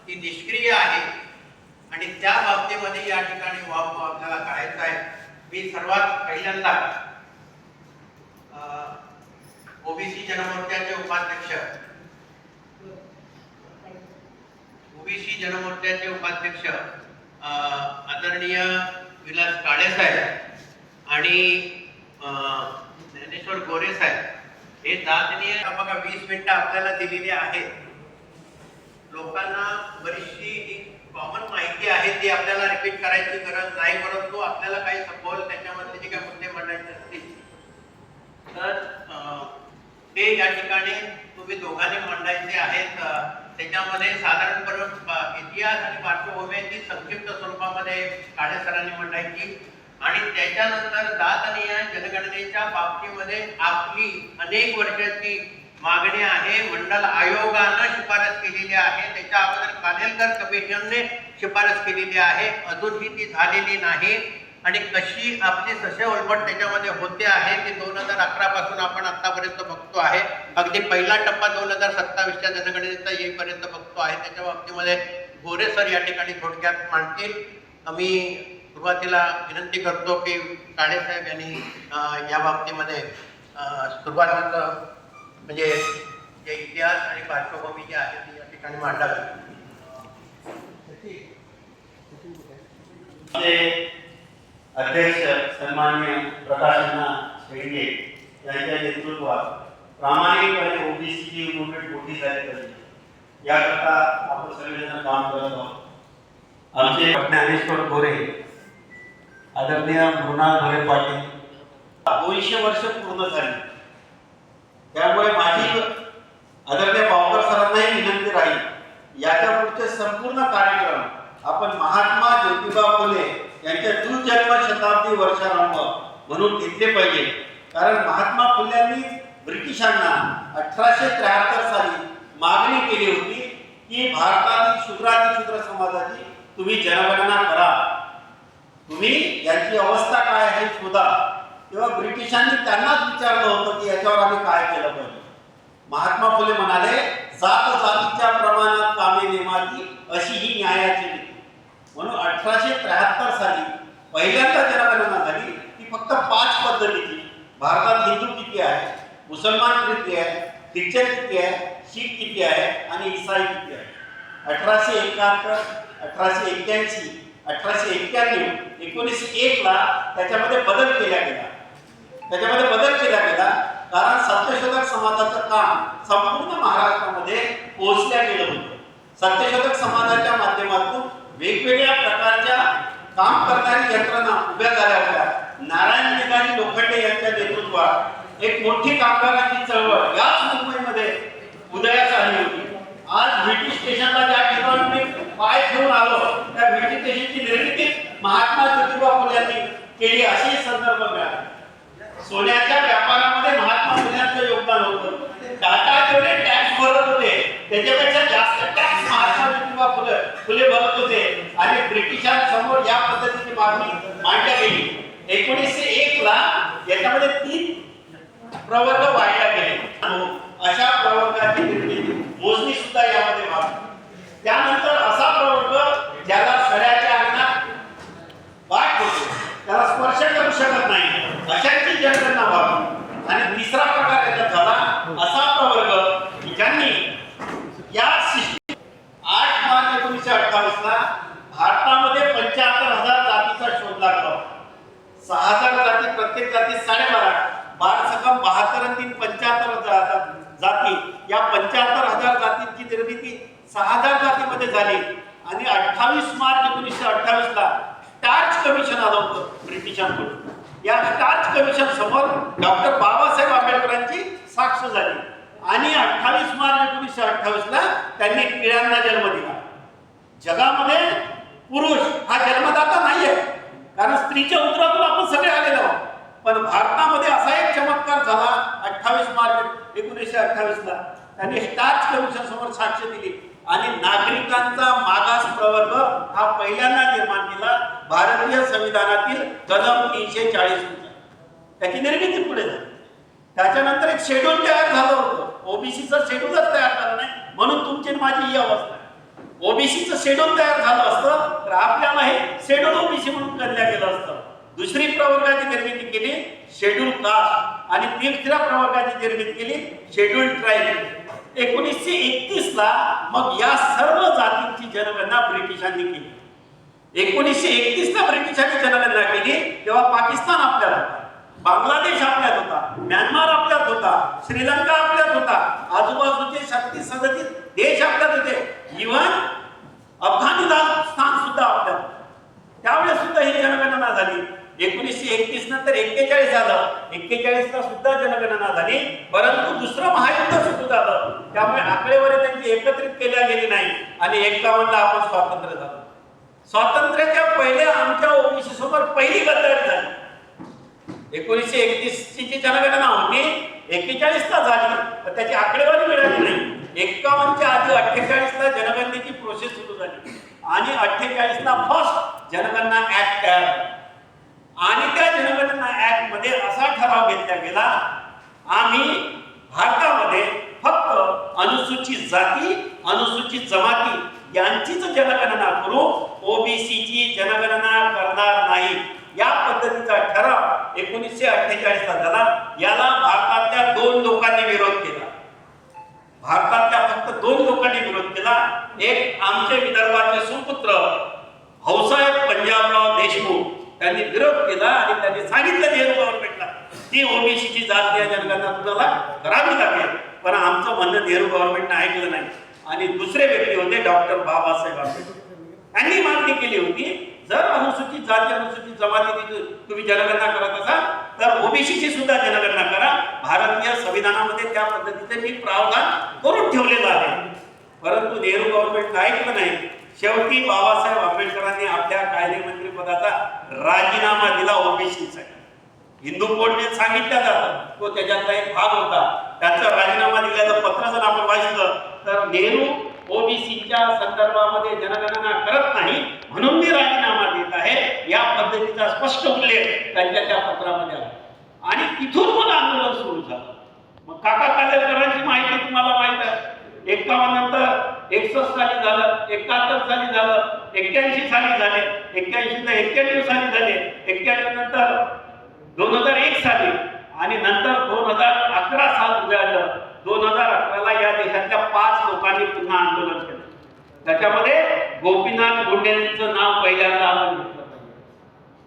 ती निष्क्रिय आहे आणि त्या बाबतीमध्ये या ठिकाणी वाव आपल्याला काढायचा आहे। मी सर्वात पहिल्यांदा ओबीसी जनमोर्चाचे उपाध्यक्ष आदरणीय विलास काळे साहेब आणि ज्ञानेश्वर गोरे साहेब हे दादनीय बघा 20 मिनिटं आपल्याला दिलेली आहेत। लोकांना बरीचशी कॉमन माहिती आहे ती आपल्याला रिपीट करायची गरज नाही, परंतु आपल्याला काही सखोल त्याच्यामध्ये जे काही मुद्दे मांडायचे असतील तर ते या ठिकाणी तुम्ही दोघांनी मांडायचे आहेत। त्याच्यामध्ये साधारणपणे इतिहास आणि पार्श्वभूमीची संक्षिप्त स्वरूपामध्ये काळे सरांनी मांडायची आणि त्याच्यानंतर दादनीय जनगणनेच्या बाबतीमध्ये आपली अनेक वर्षाची मागणी आहे, मंडल आयोगानं शिफारस केलेली आहे, त्याच्या अगोदर कानेलकर कमिशनने शिफारस केलेली आहे, अजूनही ती झालेली नाही आणि कशी आपली ससेहोलपट त्याच्यामध्ये होते आहे ते 2011 पासून आपण आतापर्यंत बघतो आहे। अगदी पहिला टप्पा 2027च्या जनगणनेचा येईपर्यंत बघतो आहे। त्याच्या बाबतीमध्ये गोरे सर या ठिकाणी थोडक्यात मांडतील। मी सुरुवातीला विनंती करतो की काळे साहेब यांनी या बाबतीमध्ये सुरुवातीचं म्हणजे जे इतिहास आणि पार्श्वभूमी जे आहे ती या ठिकाणी मांडावी। अध्यक्ष सन्माननीय प्रकाशना शेळके यांच्या नेतृत्वात प्रामाणिकपणे ओबीसीची मुवमेंट मोठी झाली पाहिजे याकरता आपण सगळेजण काम करत आहोत। आमचे ज्ञानेश्वर गोरे, आदरणीय मृणाल गोरे पाटील 200 वर्ष पूर्ण झाली, त्यामुळे माझी आदरणीय बावकर सरांनाही विनंती राहील याच्या पुढचे संपूर्ण कार्यक्रम आपण महात्मा ज्योतिबा फुले यांच्या दुर्जन्म शताब्दी वर्षारंभ म्हणून घेतले पाहिजे। कारण महात्मा फुल्यांनी ब्रिटिशांना 1873 साली मागणी केली होती की भारतातील शूद्रातिशूद्र समाजाची तुम्ही जनगणना करा, तुम्ही यांची अवस्था काय आहे शोधा। तेव्हा ब्रिटिशांनी त्यांनाच विचारलं होतं की याच्यावर आम्ही काय केलं पाहिजे। महात्मा फुले म्हणाले, जात जातीच्या प्रमाणात कामे नेमाती अशी ही न्यायाची नीती। म्हणून 1873 साली पहिल्यांदा जनगणना झाली। ती फक्त 5 पद्धतीची, भारतात हिंदू किती आहे, मुसलमान किती आहे, ख्रिश्चन किती आहे, शीख किती आहे आणि ईसाई किती आहे। 1871, 1881, 1891, 1901 ला त्याच्यामध्ये बदल केला गेला। कारण सत्यशोधक समाजाचं काम संपूर्ण महाराष्ट्रामध्ये पोहोचल्या गेलं होतं। सत्यशोधक समाजाच्या माध्यमातून वेगवेगळ्या प्रकारच्या काम करणारी यंत्रणा उभ्या झाल्या होत्या। नारायण निगानी लोखंडे यांच्या नेतृत्वात एक मोठी कामगारांची चळवळ याच मुंबईमध्ये उदयास आली होती। आज व्हीटी स्टेशनला ज्या ठिकाणी मी पाय ठेवून आलो त्या व्हीटी स्टेशनची निर्मिती महात्मा ज्योतिबा फुले यांनी केली असे संदर्भ मिळाले। सोन्याच्या व्यापारामध्ये महात्मा फुल्यांचं योगदान होतं। टाटा जेवढे टॅक्स भरत होते त्याच्यापेक्षा जास्त टॅक्स महात्मा ज्योतिबा फुले भरत होते आणि ब्रिटिशांसमोर या पद्धतीची मागणी मांडली गेली। 1901 ला याच्यामध्ये 3 प्रवर्ग वाढला गेले। अशा प्रवर्गाची निर्मिती मोजणी सुद्धा यामध्ये व्हावी। त्यानंतर असा प्रवर्ग ज्याला सड्याच्या अंगणात वाट होतो, त्याला स्पर्श करू शकत नाही, अशांची जनगणना व्हावी। आणि तिसरा प्रकार याच्यात झाला असा प्रवर्ग ज्यांनी या 8 मार्च 1928 ला भारतामध्ये 75,000 जातीचा शोध लागला। 6,000 जाती, प्रत्येक जाती 12.5, 12 72 आणि 3 75 जाती। या 75,000 जातींची निर्मिती 6,000 जातीमध्ये झाली आणि 28 मार्च 1928 ला स्टार्च कमिशन आलं होतं ब्रिटिशांकडून। या स्टार्च कमिशन समोर डॉक्टर बाबासाहेब आंबेडकरांची साक्ष झाली आणि 28 मार्च 1928 ला त्यांनी टिळ्यांना जन्म दिला। जगामध्ये पुरुष हा जन्मदाता नाहीये, कारण स्त्रीच्या उदरातून आपण सगळे आलेलो आहोत, पण भारतामध्ये असा एक चमत्कार झाला 28 मार्च 1928 ला त्यांनी स्टार्च कमिशन समोर साक्ष दिली आणि नागरिकांचा मागास प्रवर्ग हा पहिल्यांदा निर्माण केला भारतीय संविधानातील कलम 340 त्याची निर्मिती पुढे झाली। त्याच्यानंतर एक शेड्यूल तयार झालं होतं, ओबीसीचं शेड्यूलच तयार झालं नाही, म्हणून तुमची माझी ही अवस्था आहे। ओबीसीचं शेड्यूल तयार झालं असतं तर आपल्याला हे शेड्यूल ओबीसी म्हणून गणल्या गेलं असतं. दुसरी प्रवर्गाची निर्मिती केली शेड्यूल कास्ट आणि तिसऱ्या प्रवर्गाची निर्मिती केली शेड्यूल ट्राईब. 1931 ला मग या सर्व जातींची जनगणना ब्रिटिशांनी केली. 1931 ला ब्रिटिशांनी जनगणना केली तेव्हा पाकिस्तान आपल्यात होता, बांगलादेश आपल्यात होता, म्यानमार आपल्यात होता, श्रीलंका आपल्यात होता, आजूबाजूचे 37 देश आपल्यात होते, इव्हन अफगाणिस्तान सुद्धा आपल्यात. त्यावेळेस सुद्धा ही जनगणना झाली. 1931 नंतर 41 झालं, 41 ला सुद्धा जनगणना झाली, परंतु दुसरं महायुद्ध सुरू झालं त्यामुळे आकडेवारी त्यांची एकत्रित केल्या गेली नाही आणि 51 ला आपण स्वातंत्र्य झालो. स्वातंत्र्याच्या पहिले आमच्या ओबीसी समोर पहिली गद्दारी झाली. 1931 ची जी जनगणना होती 41 ला झाली तर त्याची आकडेवारी मिळाली नाही. 51 च्या आधी 48 ला जनगणनेची प्रोसेस सुरू झाली आणि 48 ला फर्स्ट जनगणना ऍक्ट तयार झाला आणि त्या जनगणना ऍक्ट मध्ये असा ठराव घेतला गेला, आम्ही भारतामध्ये फक्त अनुसूचित जाती, अनुसूचित जमाती यांचीच जनगणना करू, ओबीसीची जनगणना करणार नाही. या पद्धतीचा ठराव 1948 ला झाला. याला भारतातल्या 2 लोकांनी विरोध केला. भारतातल्या फक्त 2 लोकांनी विरोध केला. एक आमचे विदर्भाचे सुपुत्र भाऊसाहेब पंजाबराव देशमुख त्यांनी विरोध केला आणि त्यांनी सांगितलं नेहरू गव्हर्नमेंटला की ओबीसीची जातीय जनगणना तुम्हाला करावी लागेल, पण आमचं म्हणणं नेहरू गव्हर्नमेंटने ऐकलं नाही. आणि दुसरे व्यक्ती होते डॉक्टर बाबासाहेब आंबेडकर. त्यांनी मागणी केली होती जर अनुसूचित जाती अनुसूचित जमाती तुम्ही जनगणना करत असाल तर ओबीसीची सुद्धा जनगणना करा. भारतीय संविधानामध्ये त्या पद्धतीचे मी प्रावधान करून ठेवलेलं आहे, परंतु नेहरू गव्हर्नमेंट ऐकलं नाही. शेवटी बाबासाहेब आंबेडकरांनी आपल्या कायदेमंत्री पदाचा राजीनामा दिला ओबीसीसाठी. हिंदू कोर्टने सांगितलं जातं, तो त्याच्यातला एक भाग होता. त्याचा राजीनामा दिल्याचं पत्र जर आपण वाचलं तर नेहरू ओबीसीच्या संदर्भामध्ये जनगणना करत नाही म्हणून मी राजीनामा देत आहे या पद्धतीचा स्पष्ट उल्लेख त्यांच्या त्या पत्रामध्ये आहे. आणि तिथून मग आंदोलन सुरू झालं. मग काका कालेलकरांची माहिती तुम्हाला माहित आहे. 51 नंतर 61 साली झालं, 71 साली झालं, 81 साली झाले, 81 तर 91 साली झाले, 91 नंतर 2001 साली आणि नंतर 2011 साल उजाडलं. 2011 ला या देशातल्या 5 लोकांनी पुन्हा आंदोलन केलं. त्याच्यामध्ये गोपीनाथ मुंडेंचं नाव पहिल्यांदा आपण घेतलं पाहिजे,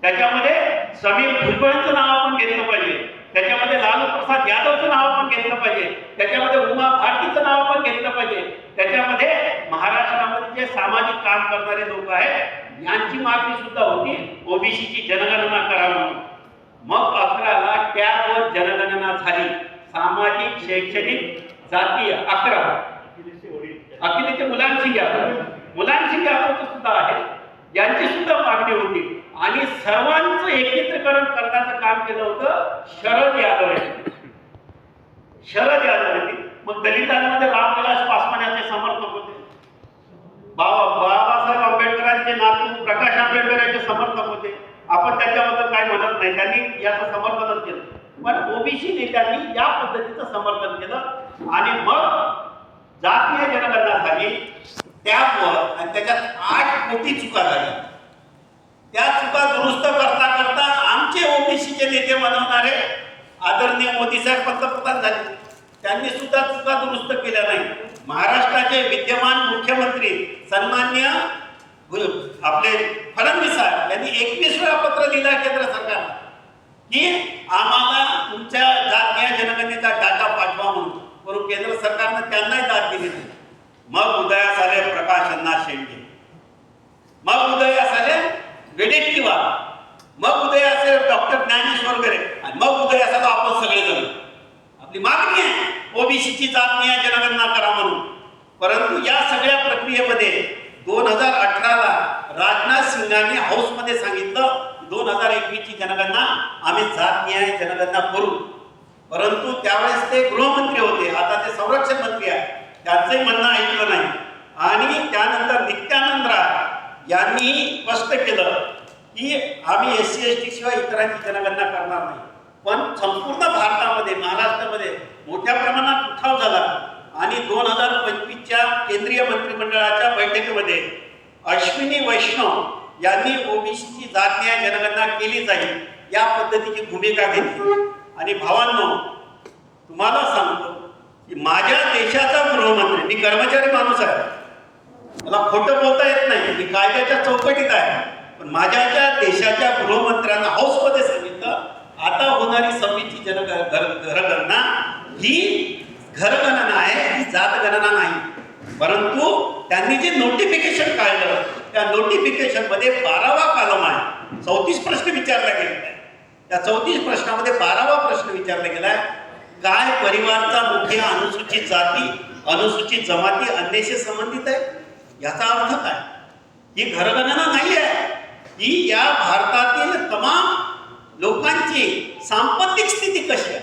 त्याच्यामध्ये समीर भुजबळांचं नाव आपण घेतलं पाहिजे, त्याच्यामध्ये लालू प्रसाद यादवचं नाव आपण घेतलं पाहिजे, त्याच्यामध्ये उमा भारतीचं नाव आपण घेतलं पाहिजे, त्याच्यामध्ये महाराष्ट्रामध्ये जे सामाजिक काम करणारे लोक आहेत यांची मागणी सुद्धा होती ओबीसीची जनगणना करा म्हणून. मग 11 ला त्यावर जनगणना झाली. सामाजिक शैक्षणिक जातीय 11 अखिलेच्या मुलांची यादव सुद्धा आहे, यांची सुद्धा मागणी होती आणि सर्वांचं एकत्रीकरण करण्याचं काम केलं होतं शरद यादव यांनी. मग दलितांमध्ये रामविलास पासवान समर्थक होते, बाबासाहेब आंबेडकरांचे नातू प्रकाश आंबेडकर यांचे समर्थक होते. आपण त्याच्याबद्दल काय म्हणत नाही, त्यांनी याचं समर्थनच केलं. पण ओबीसी नेत्यांनी या पद्धतीचं समर्थन केलं आणि मग जातीय जनगणना झाली. त्यावर आणि त्याच्यात 8 कोटी चुका झाल्या. त्या चुका दुरुस्त करता करता आमचे ओबीसीचे नेते बनवणारे आदरणीय मोदी साहेब पंतप्रधान झाले, त्यांनी सुद्धा चुका दुरुस्त केल्या नाही. महाराष्ट्राचे विद्यमान मुख्यमंत्री सन्मान्य आपले फडणवीस साहेब यांनी 21 वेळा पत्र लिहिलं केंद्र सरकारला की आम्हाला तुमच्या जातीय जनगणनेचा डाटा पाठवा म्हणून, परंतु केंद्र सरकारने त्यांनाही दाद दिली नाही. मग उदयास आले प्रकाश अण्णा शेंडे, मग उदयास आले वेडेट्टीवार, मग उदयास आले डॉक्टर ज्ञानेश्वर वगैरे आणि मग उदयास आलो आपण सगळेजण. आपली मागणी आहे ओबीसीची जातीय जनगणना करा म्हणून. परंतु या सगळ्या प्रक्रियेमध्ये 2018 ला राजनाथ सिंगांनी हाऊसमध्ये सांगितलं 2021 ची जनगणना आम्ही जातीय जनगणना करू. परंतु त्यावेळेस ते गृहमंत्री होते, आता ते संरक्षण मंत्री आहेत, त्यांचंही म्हणणं ऐकलं नाही. आणि त्यानंतर नित्यानंद राय यांनी स्पष्ट केलं की आम्ही SC ST शिवाय इतरांची जनगणना करणार नाही. पण संपूर्ण भारतामध्ये महाराष्ट्रामध्ये मोठ्या प्रमाणात उठाव झाला आणि 2025च्या केंद्रीय मंत्रिमंडळाच्या बैठकीमध्ये अश्विनी वैष्णव यांनी ओबीसीची जात न्याय जनगणना केली जाईल या पद्धतीची भूमिका घेतली. आणि भावांनो, तुम्हाला सांगतो की माझ्या देशाचा गृहमंत्री, मी कर्मचारी माणूस आहे, मला खोटं बोलता येत नाही, मी कायद्याच्या चौकटीत आहे, पण माझ्या देशाच्या गृहमंत्र्यांना हाऊसमध्ये सांगितलं आता होणारी 26ची घरगणना ही घरगणना आहे, ही जात गणना नाही. परंतु त्यांनी जे नोटिफिकेशन काढलं त्या नोटिफिकेशन मध्ये 12वा कॉलम आहे, 34 प्रश्न विचारला गेलेला आहे. त्या 34 प्रश्नामध्ये 12वा प्रश्न विचारला गेलाय, काय परिवारचा मुखिया अनुसूचित जाती अनुसूचित जमाती अन्याशी संबंधित आहे? याचा अर्थ काय? ही घरगणना नाही आहे, ही या भारतातील तमाम लोकांची सांपत्तिक स्थिती कशी आहे,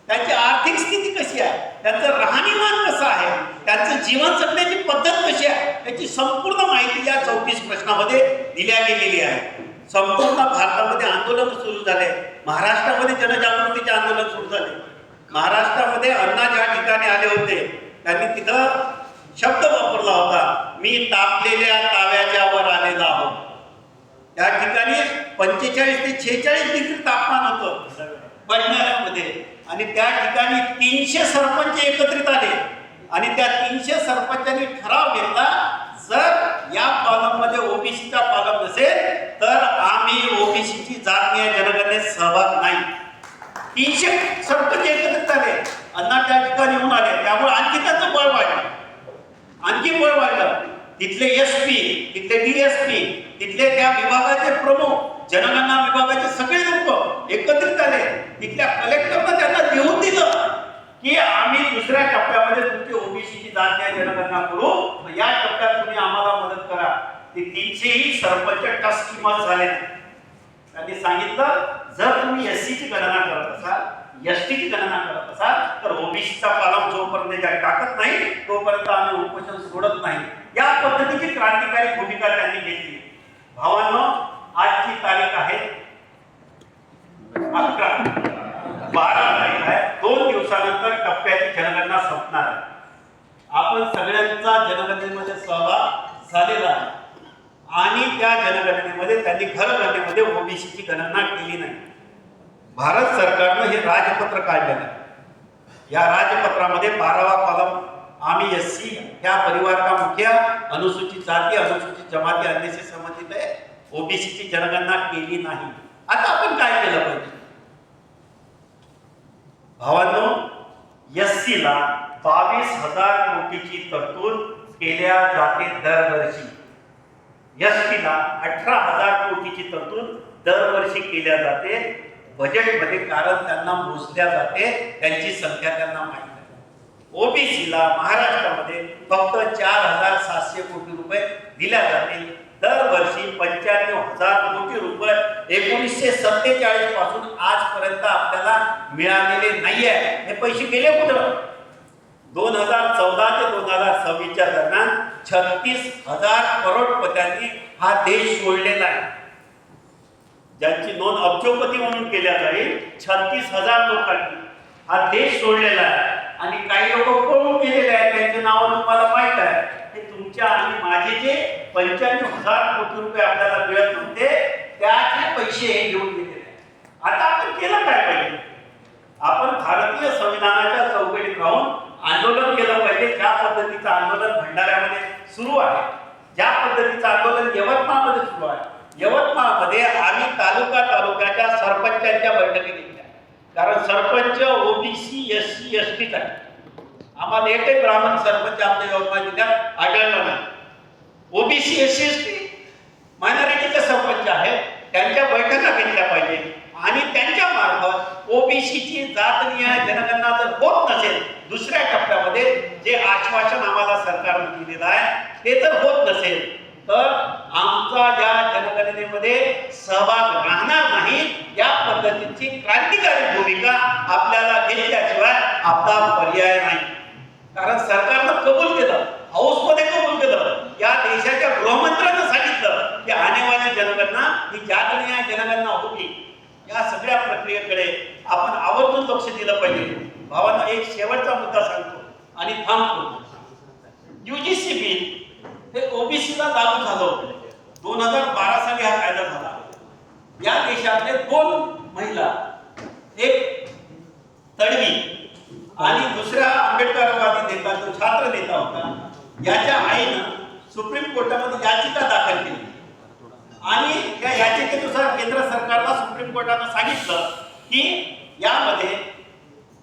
त्यांची आर्थिक स्थिती कशी आहे, त्यांचं राहणीमान कसं आहे, त्यांचं जीवन जगण्याची पद्धत कशी आहे, याची संपूर्ण माहिती या 34 प्रश्नामध्ये दिल्या गेलेली आहे. संपूर्ण भारतामध्ये आंदोलन सुरू झाले, महाराष्ट्रामध्ये जनजागृतीचे आंदोलन सुरू झाले. महाराष्ट्रामध्ये अण्णा ज्या ठिकाणी आले होते त्यांनी तिथं शब्द वापरला होता, मी तापलेल्या ताव्याच्या वर आलेला आहोत. त्या ठिकाणी 45 ते 46 डिग्री तापमान होतं बंजाऱ्यामध्ये आणि त्या ठिकाणी 300 सरपंच एकत्रित आले आणि त्या 300 सरपंचांनी ठराव घेतला, जर या कॉलममध्ये ओबीसीचा कॉलम नसेल तर आम्ही ओबीसीची जात न्याय जनगणनेत सहभाग नाही. 300 सरपंच एकत्रित आले, अण्णा त्या ठिकाणी येऊन आले, त्यामुळे आणखी त्याचं बळ वाढलं, आणखी बळ वाढलं. तिथले एसपी, तिथले डीएसपी, तिथले त्या विभागाचे प्रमुख, जनगणना विभागाचे सगळे लोक एकत्रित आले. तिथल्या कलेक्टरनं त्यांना लिहून दिलं की आम्ही दुसऱ्या टप्प्यामध्ये तुमची ओबीसीची जात न्याय जनगणना करू, या टप्प्यात तुम्ही आम्हाला मदत करा. ते 300ही सरपंच टस्कीमत झाले. त्यांनी सांगितलं, जर तुम्ही एससीची गणना करत असाल, एसटीची गणना करत असाल तर ओबीसीचा कॉलम जोपर्यंत टाकत नाही तोपर्यंत आम्ही उपोषण सोडत नाही. या पद्धतीची क्रांतिकारी भूमिका त्यांनी घेतली. भावांनो, आजची तारीख आहे 12 तारीख आहे. 2 दिवसानंतर टप्प्याची जनगणना संपणार आहे. आपण सगळ्यांचा जनगणनेमध्ये सहभाग झालेला आहे आणि त्या जनगणनेमध्ये त्यांनी घरगणनेमध्ये ओबीसीची गणना केली नाही. भारत सरकारनं हे राजपत्र काढलेलं आहे. या राजपत्रामध्ये 12वा कॉलम आम्ही एससी ह्या परिवार का मुखिया अनुसूचित जाती अनुसूचित जमाती अन्याशी संबंधित आहे, ओबीसीची जनगणना केली नाही. आता आपण काय केलं पाहिजे? भावांनो, एससीला 22,000 कोटीची तरतूद केल्या जाते दरवर्षी. एसटीला 18,000 कोटीची तरतूद दरवर्षी केल्या जाते बजेटमध्ये, कारण त्यांना मोजल्या जाते, त्यांची संख्या त्यांना माहिती आहे. ओबीसीला महाराष्ट्रामध्ये फक्त 4,700 कोटी रुपये दिल्या जातील दरवर्षी. 95,000 कोटी रुपये 1947 पासून आजपर्यंत आपल्याला मिळालेले नाही आहे. हे पैसे गेले कुठं? 2014 ते 2026च्या दरम्यान 36,000 करोडपत्यांनी हा देश सोडलेला आहे. ज्यांची नोंद अब्जोपती म्हणून केल्या जाईल, 36,000 लोकांनी हा देश सोडलेला आहे. आणि काही लोक पळून गेलेले आहेत, त्यांचे नाव तुम्हाला माहित आहे. हे तुमच्या आणि माझे जे 95,000 कोटी रुपये आपल्याला मिळत नव्हते त्याचे पैसे घेऊन गेलेले आहेत. आता आपण केलं काय पाहिजे? आपण भारतीय संविधानाच्या चौकटीत राहून आंदोलन केलं पाहिजे. ज्या पद्धतीचं आंदोलन भंडाऱ्यामध्ये सुरू आहे, ज्या पद्धतीचं आंदोलन यवतमाळमध्ये सुरू आहे, यवतमाळमध्ये आम्ही तालुक्याच्या सरपंचांच्या बैठकी घेतल्या. कारण सरपंच ओबीसी एससी एसटीच आहे. आम्हाला एकही ब्राह्मण सरपंच आपल्या यवतमाळ जिल्ह्यात आढळला नाही. ओबीसी एससी एसटी मायनॉरिटीचे सरपंच आहेत, त्यांच्या बैठका घेतल्या पाहिजे आणि त्यांच्या मार्फत ओबीसीची जात न्याय जनगणना जर होत नसेल, दुसऱ्या टप्प्यामध्ये जे आश्वासन आम्हाला सरकारने दिलेलं आहे ते जर होत नसेल तर आमचा ज्या जनगणनेमध्ये सहभाग राहणार नाही. या पद्धतीची क्रांतिकारी भूमिका आपल्याला घेतल्याशिवाय आपला पर्याय नाही. कारण सरकारनं कबूल केलं, हाऊसमध्ये कबूल केलं, या देशाच्या गृहमंत्र्यांना सांगितलं की आणेवाली जनगणना ही जात न्याय जनगणना होती. या सगळ्या प्रक्रियेकडे आपण आवर्जून लक्ष दिलं पाहिजे. भावांना एक शेवटचा मुद्दा सांगतो आणि थांबतो. युजीसी बिल हे ओबीसीला लागू झालं होतं. 2012 साली हा कायदा झाला. या देशातले 2 महिला, एक तडवी आणि दुसऱ्या आंबेडकरवादी नेता जो छात्र नेता होता, याच्या आईनं सुप्रीम कोर्टामध्ये याचिका दाखल केली आणि या याचिकेनुसार केंद्र सरकारला सुप्रीम कोर्टानं सांगितलं की यामध्ये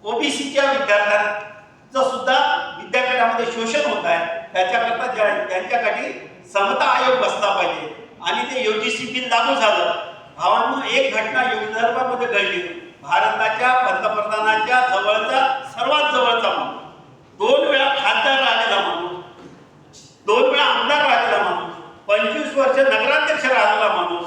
ओबीसीच्या विद्यार्थ्यांचं सुद्धा विद्यापीठामध्ये शोषण होत आहे, त्याच्याकरता त्यांच्यासाठी समता आयोग बसला पाहिजे आणि ते यूजीसी बिल लागू झालं. भावांनो, एक घटना विदर्भामध्ये घडली. भारताच्या पंतप्रधानाच्या जवळचा सर्वात जवळचा माणूस, 2 वेळा खासदार राहिलेला माणूस, 2 वेळा आमदार राहिलेला माणूस, 25 वर्ष नगराध्यक्ष राहिलेला माणूस,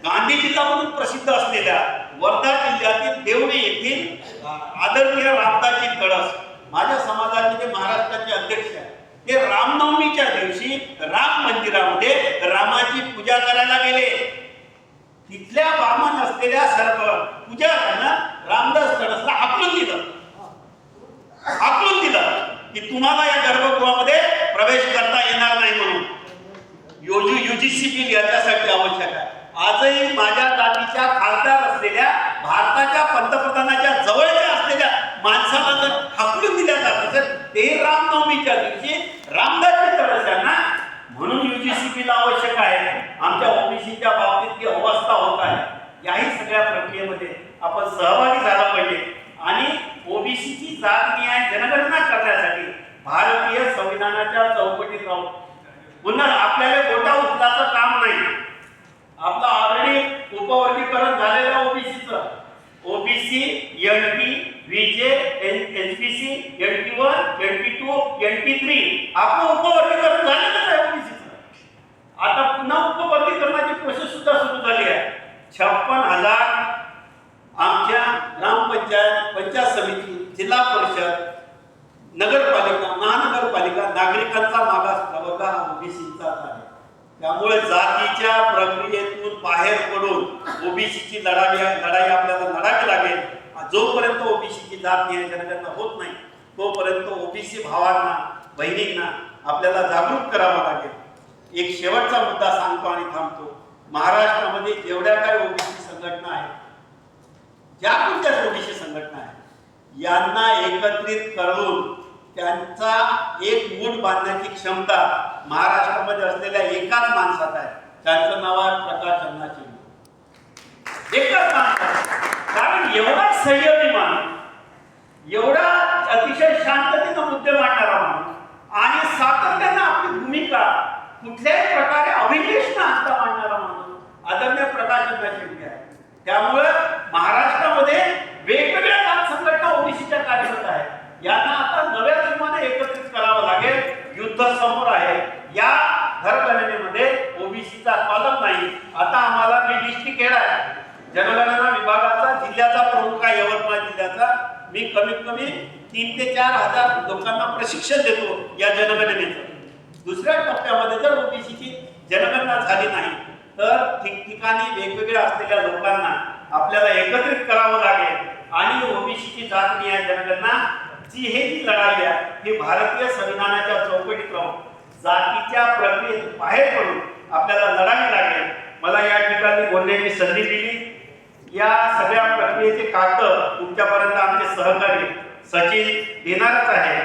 गांधीजीला म्हणून प्रसिद्ध असलेल्या वर्धा जिल्ह्यातील देवणी येथील आदरणीय रामदासजी कळस, माझ्या समाजाचे ते महाराष्ट्राचे अध्यक्ष आहेत. ते रामनवमीच्या दिवशी राम मंदिरामध्ये रामाची पूजा करायला गेले. तिथल्या ब्राह्मण असलेल्या सर्व पुजाऱ्यांना रामदास कळसला हाकलून दिलं की तुम्हाला या गर्भगृहामध्ये प्रवेश करता येणार नाही म्हणून. यूजीसी बिल याच्यासाठी आवश्यक आहे. आजही माझ्या जातीच्या खासदार असलेल्या भारताच्या पंतप्रधानाच्या जवळच्या असलेल्या माणसाला जर हाकलून दिल्या जात असेल, ते रामनवमीच्या दिवशी रामदासजी कळस यांना, म्हणून यूजीसी बिल आवश्यक आहे. आमच्या ओबीसीच्या बाबतीत जी अवस्था होत आहे, याही सगळ्या प्रक्रियेमध्ये आपण सहभागी झाला पाहिजे आणि ओबीसीची जात न्याय जनगणना करण्यासाठी भारतीय संविधानाच्या चौकटीत राहून पुन्हा आपल्याला गोटा उचलाचं काम नाही. आपलं ऑलरेडी उपवर्गीकरण झालेलं ओबीसीचं, OBC, NT, VJ, SBC, NT1, NT2, NT3 आपलं उपवर्गीकरण झालेलंच आहे ओबीसीचं. आता पुन्हा उपवर्गीकरणाची प्रोसेस सुद्धा सुरू झाली आहे. 56,000 आमच्या ग्रामपंचायत, पंचायत समिती, जिल्हा परिषद, नगरपालिका, महानगरपालिका नागरिकांचा मागास प्रवर्ग हा ओबीसीचाच आहे. त्यामुळे जातीच्या प्रक्रियेतून बाहेर पडून ओबीसीची लढाई आपल्याला लढावी लागेल. जोपर्यंत ओबीसीची जात न्याय जनगणना होत नाही, तोपर्यंत ओबीसी भावांना, बहिणींना आपल्याला जागरूक करावं लागेल. एक शेवटचा मुद्दा सांगतो आणि थांबतो. महाराष्ट्रामध्ये जेवढ्या काही ओबीसी संघटना आहेत, ज्या कोणत्याच ओबीसी संघटना आहेत, यांना एकत्रित करून त्यांचा एक मूठ बांधण्याची क्षमता महाराष्ट्रामध्ये असलेल्या एकाच माणसात आहे. त्यांचं नाव आहे प्रकाश अण्णा शिंदे. एकच माणूस, कारण एवढा संयमी माणूस, एवढा अतिशय शांततेनं मुद्दे मांडणारा माणूस आणि सातत्यानं आपली भूमिका कुठल्याही प्रकारे अभिलेष न आणता मांडणारा माणूस आदरणीय प्रकाश अण्णा शिंदे आहे. त्यामुळे महाराष्ट्रामध्ये वेगवेगळ्या जात संघटना ओबीसीच्या कार्यरत आहेत. यांना आता नव्या जोमाने एकत्रित करावं लागेल. युद्ध समोर आहे. या घरगणनेमध्ये ओबीसीचा पालक नाही. आता आम्हाला, मी डिस्ट्रिक्ट हेड आहे जनगणना विभागाचा, जिल्ह्याचा प्रमुख आहे यवतमाळ जिल्ह्याचा. मी कमीत कमी 3 ते 4 हजार लोकांना प्रशिक्षण देतो या जनगणनेचं. दुसऱ्या टप्प्यामध्ये जर ओबीसीची जनगणना झाली नाही तर ठिकठिकाणी वेगवेगळ्या असलेल्या लोकांना आपल्याला एकत्रित करावं लागेल आणि ओबीसीची जात न्याय जनगणना जी लढाई आहे ही भारतीय संविधानाच्या चौकटीत राहून जातीच्या प्रक्रियेत बाहेर पडून आपल्याला लढावी लागेल. मला या ठिकाणी बोलण्याची संधी दिली. या सगळ्या प्रक्रियेचे कागद तुमच्यापर्यंत आमचे सहकारी सचिन देणारच आहे.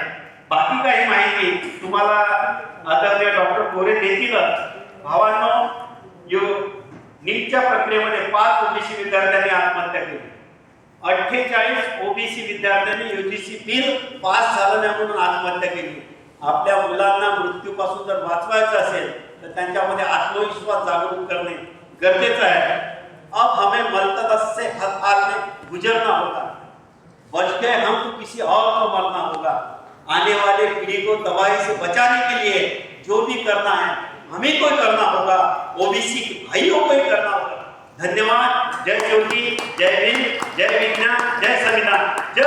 बाकी काही माहिती तुम्हाला आदरणीय डॉक्टर कोरे देतीलच. भावांनो, नीटच्या प्रक्रियेमध्ये 5 ओबीसी विद्यार्थ्यांनी आत्महत्या केली. 48 ओबीसी विद्यार्थ्यांनी यूजीसी बिल पास झालं नाही म्हणून आत्महत्या केली. आपल्या मुलांना मृत्यूपासून जर वाचवायचं असेल तर त्यांच्यामध्ये आत्मविश्वास जागरूक करणे गरजेचं आहे. अब हमें मलतलस से हर हाल में गुजरना होगा, बच के हमको किसी और को मरना होगा. आने वाले पीढ़ी को तबाही से बचाने के लिए जो भी करना है हमें को करना होगा, ओबीसी के भाइयों को ही करना होगा. धन्यवाद. जय ज्योति, जय भीम, जय विज्ञान, जय संविधान, जय